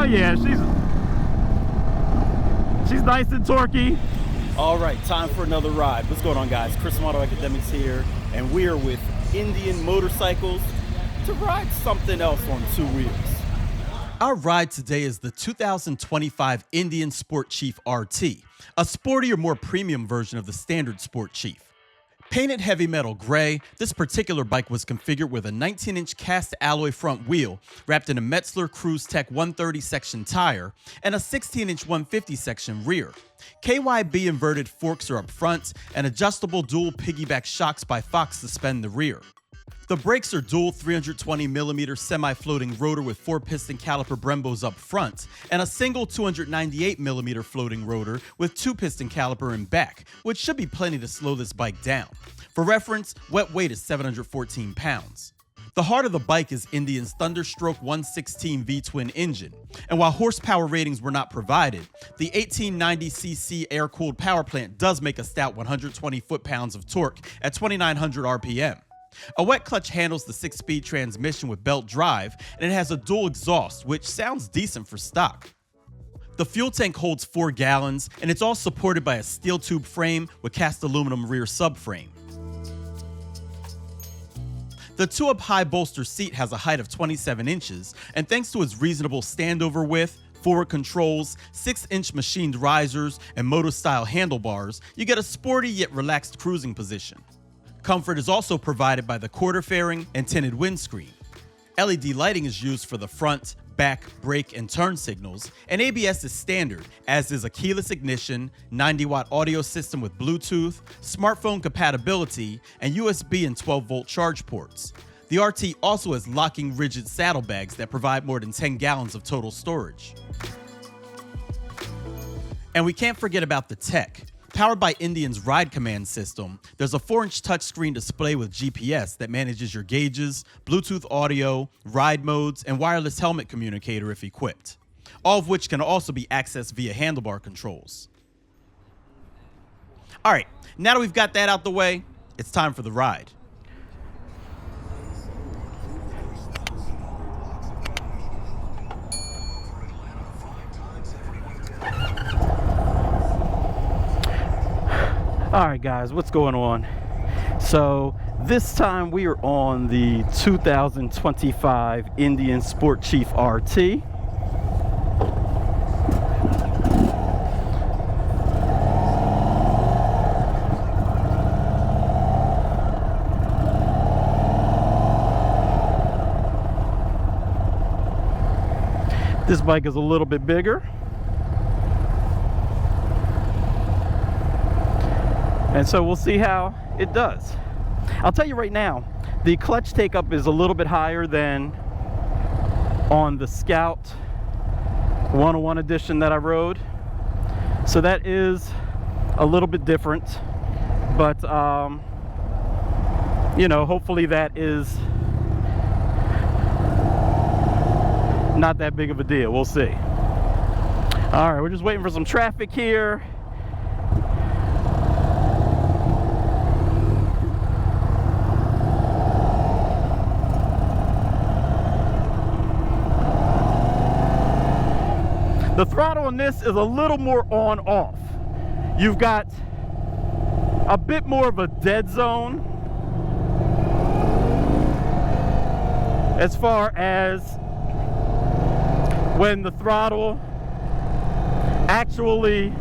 yeah, she's nice and torquey. All right, time for another ride. What's going on, guys? Chris from AutoAcademics here, and we are with Indian Motorcycles to ride something else on two wheels. Our ride today is the 2025 Indian Sport Chief RT, a sportier, more premium version of the standard Sport Chief. Painted heavy metal gray, this particular bike was configured with a 19-inch cast alloy front wheel wrapped in a Metzeler Cruise Tech 130 section tire and a 16-inch 150 section rear. KYB inverted forks are up front, and adjustable dual piggyback shocks by Fox suspend the rear. The brakes are dual 320mm semi-floating rotor with 4-piston caliper Brembos up front, and a single 298mm floating rotor with 2-piston caliper in back, which should be plenty to slow this bike down. For reference, wet weight is 714 pounds. The heart of the bike is Indian's Thunderstroke 116 V-twin engine, and while horsepower ratings were not provided, the 1890cc air-cooled power plant does make a stout 120 foot-pounds of torque at 2,900 RPM. A wet clutch handles the 6-speed transmission with belt drive, and it has a dual exhaust, which sounds decent for stock. The fuel tank holds 4 gallons, and it's all supported by a steel tube frame with cast aluminum rear subframe. The 2-up high bolster seat has a height of 27 inches, and thanks to its reasonable standover width, forward controls, 6-inch machined risers, and moto-style handlebars, you get a sporty yet relaxed cruising position. Comfort is also provided by the quarter fairing and tinted windscreen. LED lighting is used for the front, back, brake, and turn signals, and ABS is standard, as is a keyless ignition, 90-watt audio system with Bluetooth, smartphone compatibility, and USB and 12-volt charge ports. The RT also has locking rigid saddlebags that provide more than 10 gallons of total storage. And we can't forget about the tech. Powered by Indian's Ride Command system, there's a 4-inch touchscreen display with GPS that manages your gauges, Bluetooth audio, ride modes, and wireless helmet communicator if equipped, all of which can also be accessed via handlebar controls. All right, now that we've got that out the way, it's time for the ride. Alright guys, what's going on? So this time we are on the 2025 Indian Sport Chief RT. This bike is a little bit bigger. And so we'll see how it does. I'll tell you right now, the clutch take-up is a little bit higher than on the Scout 101 edition that I rode. So that is a little bit different. But, you know, hopefully that is not that big of a deal. We'll see. All right, we're just waiting for some traffic here. The throttle on this is a little more on-off. You've got a bit more of a dead zone as far as when the throttle actually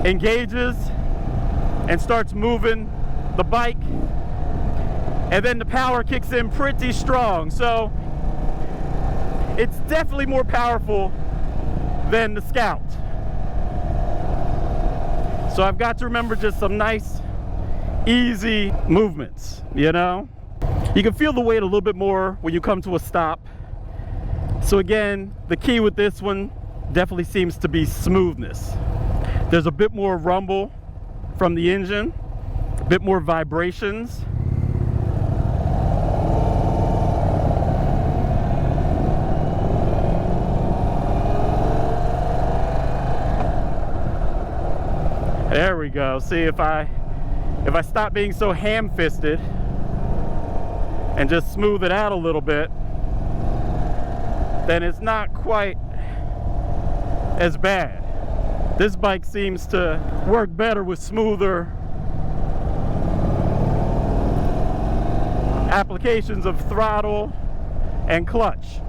engages and starts moving the bike, and then the power kicks in pretty strong. So it's definitely more powerful than the Scout. So I've got to remember just some nice, easy movements, you know? You can feel the weight a little bit more when you come to a stop. So again, the key with this one definitely seems to be smoothness. There's a bit more rumble from the engine, a bit more vibrations. There we go. See, if I stop being so ham-fisted and just smooth it out a little bit, then it's not quite as bad. This bike seems to work better with smoother applications of throttle and clutch.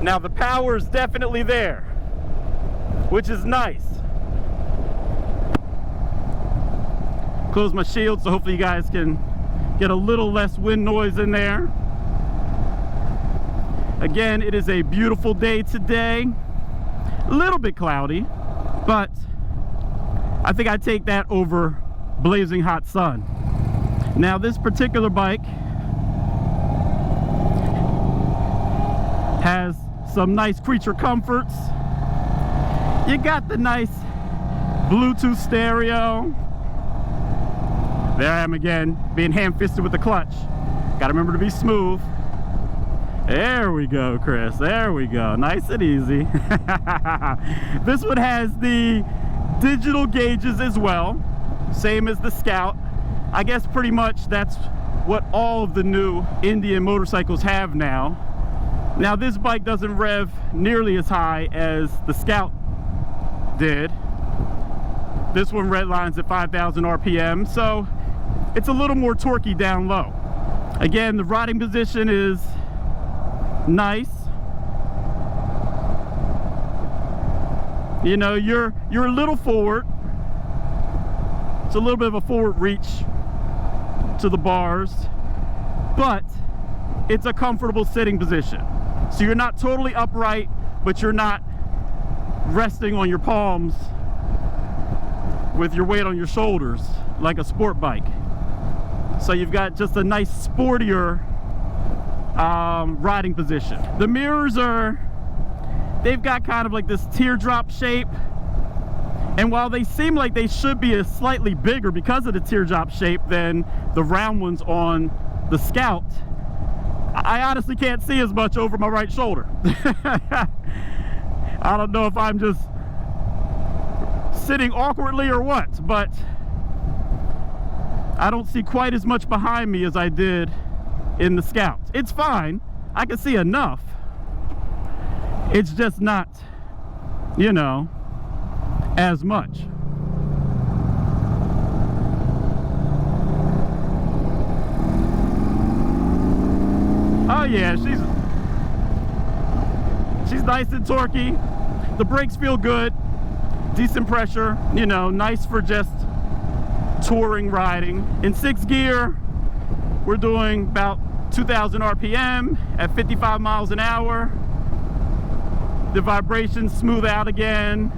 Now the power is definitely there, which is nice. Close my shield so hopefully you guys can get a little less wind noise in there. Again, it is a beautiful day today. A little bit cloudy, but I think I'd take that over blazing hot sun. Now this particular bike has some nice creature comforts. You got the nice Bluetooth stereo. There I am again, being ham-fisted with the clutch. Gotta remember to be smooth. There we go, Chris. There we go. Nice and easy. This one has the digital gauges as well, same as the Scout. I guess pretty much that's what all of the new Indian motorcycles have now. Now this bike doesn't rev nearly as high as the Scout did. This one redlines at 5,000 RPM, so it's a little more torquey down low. Again, the riding position is nice. You know, you're a little forward. It's a little bit of a forward reach to the bars, but it's a comfortable sitting position. So you're not totally upright, but you're not resting on your palms with your weight on your shoulders like a sport bike. So you've got just a nice sportier riding position. The mirrors they've got kind of like this teardrop shape, and while they seem like they should be a slightly bigger because of the teardrop shape than the round ones on the Scout, I honestly can't see as much over my right shoulder. I don't know if I'm just sitting awkwardly or what, but I don't see quite as much behind me as I did in the Scout. It's fine. I can see enough. It's just not, you know, as much. Oh yeah, she's nice and torquey. The brakes feel good, decent pressure, you know, nice for just touring riding. In 6th gear, we're doing about 2,000 RPM at 55 miles an hour. The vibrations smooth out again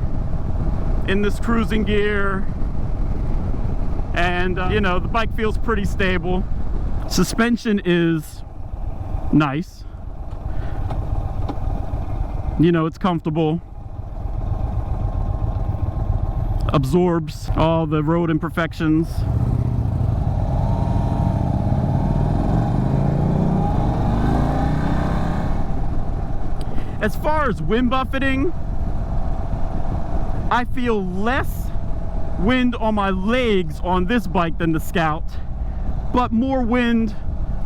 in this cruising gear, and you know, the bike feels pretty stable. Suspension is nice. You know, it's comfortable, absorbs all the road imperfections. As far as wind buffeting, I feel less wind on my legs on this bike than the Scout, but more wind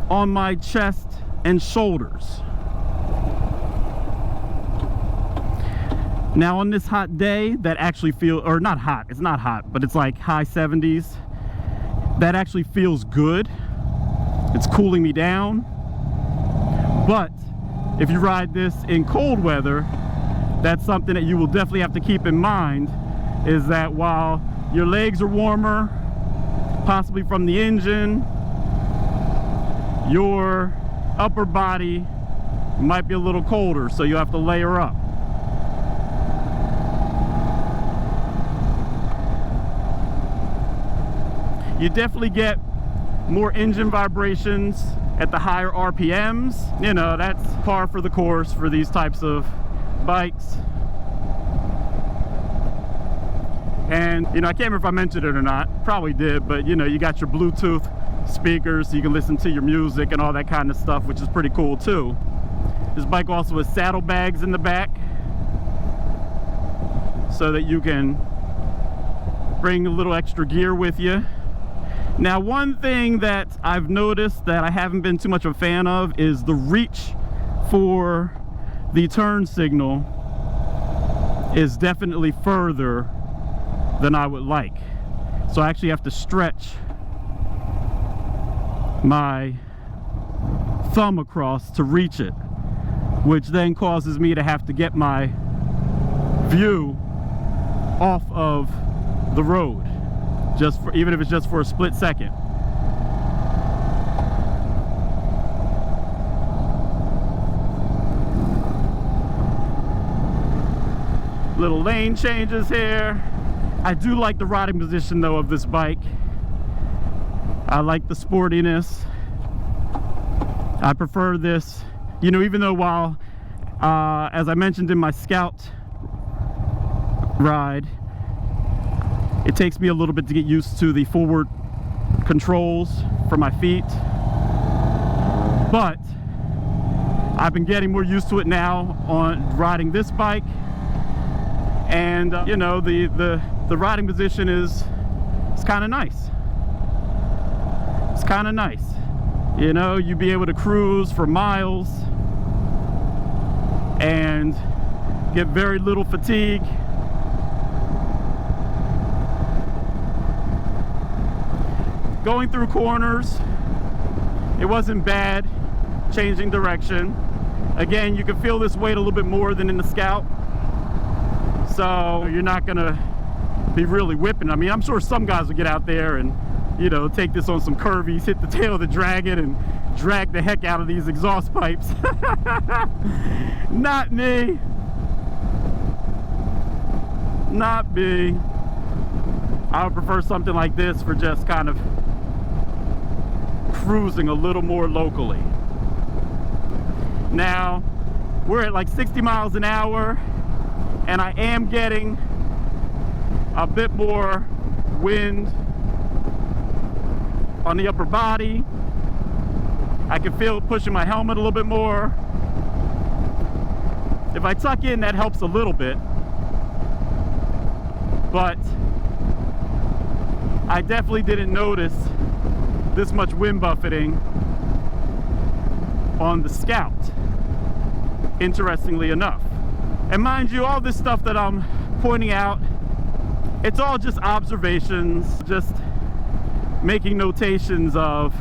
on my chest and shoulders. Now on this hot day, that actually feels, or not hot, it's not hot, but it's like high 70s. That actually feels good. It's cooling me down. But if you ride this in cold weather, that's something that you will definitely have to keep in mind, is that while your legs are warmer, possibly from the engine, your upper body might be a little colder, so you have to layer up. You definitely get more engine vibrations at the higher RPMs. You know, that's par for the course for these types of bikes. And you know, I can't remember if I mentioned it or not, probably did, but you know, you got your Bluetooth speakers so you can listen to your music and all that kind of stuff, which is pretty cool too. This bike also has saddlebags in the back so that you can bring a little extra gear with you. Now, one thing that I've noticed that I haven't been too much of a fan of is the reach for the turn signal is definitely further than I would like. So I actually have to stretch my thumb across to reach it, which then causes me to have to get my view off of the road, just for, even if it's just for a split second. Little lane changes here. I do like the riding position though of this bike. I like the sportiness. I prefer this, you know, even though while as I mentioned in my Scout ride, it takes me a little bit to get used to the forward controls for my feet, but I've been getting more used to it now on riding this bike. And you know, the riding position is kind of nice. It's kind of nice. You know, you'd be able to cruise for miles and get very little fatigue. Going through corners, it wasn't bad. Changing direction. Again, you can feel this weight a little bit more than in the Scout. So you're not gonna be really whipping. I mean, I'm sure some guys will get out there and, you know, take this on some curvies, hit the tail of the dragon and drag the heck out of these exhaust pipes. Not me. Not me. I would prefer something like this for just kind of cruising a little more locally. Now, we're at like 60 miles an hour. And I am getting a bit more wind on the upper body. I can feel it pushing my helmet a little bit more. If I tuck in, that helps a little bit. But I definitely didn't notice this much wind buffeting on the Scout, interestingly enough. And mind you, all this stuff that I'm pointing out, it's all just observations, just making notations of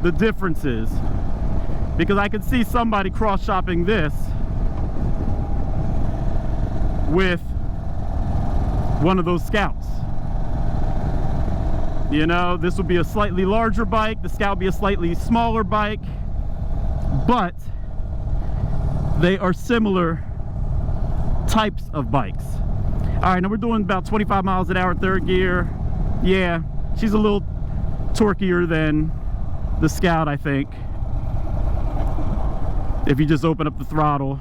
the differences. Because I could see somebody cross-shopping this with one of those Scouts. You know, this would be a slightly larger bike, the Scout would be a slightly smaller bike, but they are similar types of bikes. All right, now we're doing about 25 miles an hour third gear. Yeah, she's a little torquier than the Scout, I think, if you just open up the throttle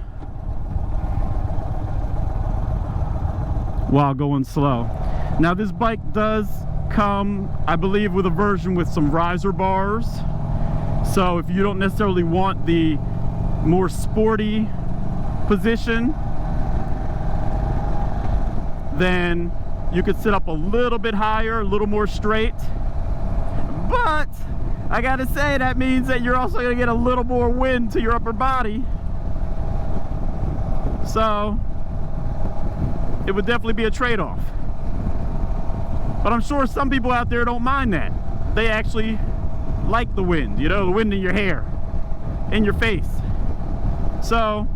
while going slow. Now this bike does come, I believe, with a version with some riser bars. So if you don't necessarily want the more sporty position, then you could sit up a little bit higher, a little more straight. But I gotta say, that means that you're also gonna get a little more wind to your upper body. So it would definitely be a trade-off. But I'm sure some people out there don't mind that. They actually like the wind, you know, the wind in your hair, in your face. So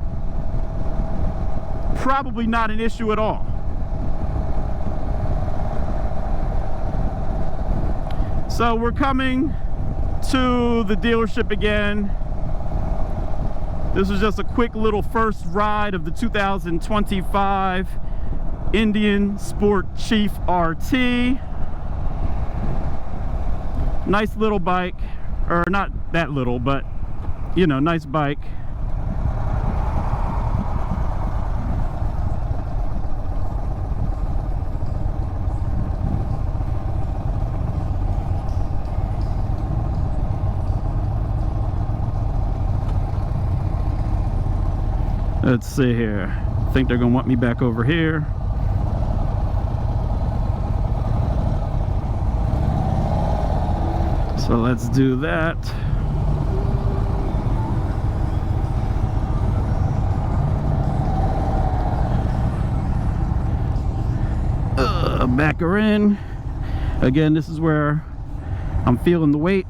probably not an issue at all. So we're coming to the dealership again. This was just a quick little first ride of the 2025 Indian Sport Chief RT. Nice little bike, or not that little, but you know, nice bike. Let's see here. I think they're gonna want me back over here. So let's do that. Back her in. Again, this is where I'm feeling the weight,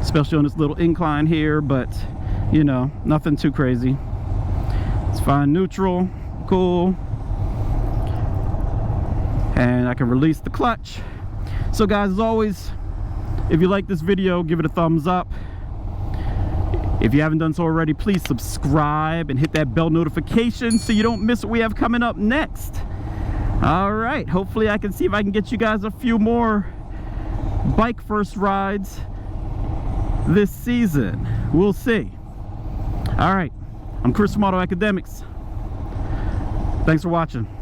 especially on this little incline here, but you know, nothing too crazy. It's fine, neutral, cool. And I can release the clutch. So guys, as always, if you like this video, give it a thumbs up. If you haven't done so already, please subscribe and hit that bell notification so you don't miss what we have coming up next. All right, hopefully I can see if I can get you guys a few more bike first rides this season. We'll see. All right, I'm Chris from AutoAcademics. Thanks for watching.